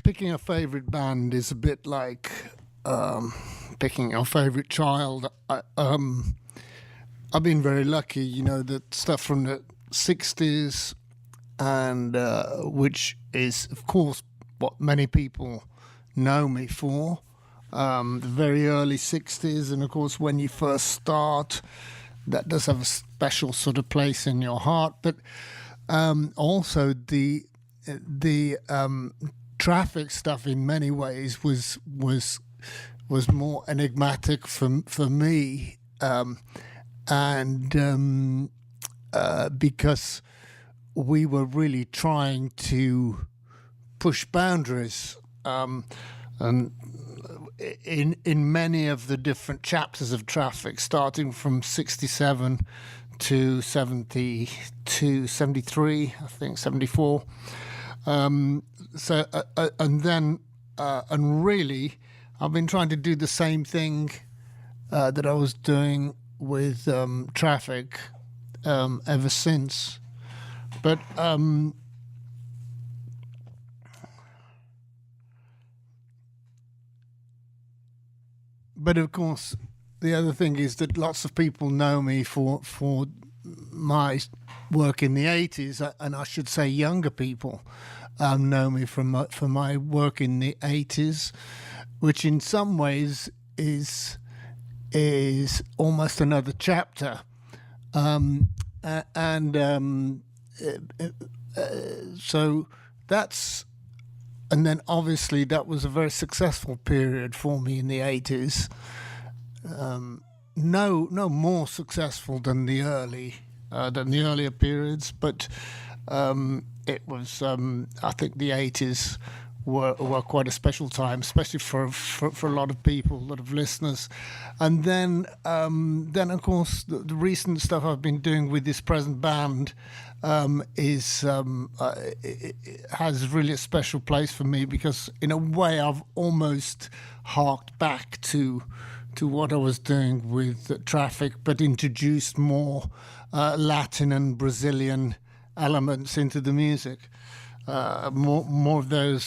picking a favorite band is a bit like picking your favorite child. I've been very lucky, that stuff from the 60s, and which is, of course, what many people know me for. The very early 60s, and of course, when you first start, that does have a special sort of place in your heart. But also the Traffic stuff in many ways was more enigmatic for me, and because we were really trying to push boundaries, and in many of the different chapters of Traffic, starting from 67 to 72, 73, I think 74. And really, I've been trying to do the same thing that I was doing with Traffic ever since. But of course, the other thing is that lots of people know me for my work in the 80s, and I should say younger people know me for my work in the 80s, which in some ways is almost another chapter, so that's. And then, obviously, that was a very successful period for me in the 80s. No more successful than the earlier periods, but it was. I think the 80s were quite a special time, especially for a lot of people, a lot of listeners. And then of course, the recent stuff I've been doing with this present band has really a special place for me, because in a way I've almost harked back to what I was doing with Traffic, but introduced more Latin and Brazilian elements into the music. More of those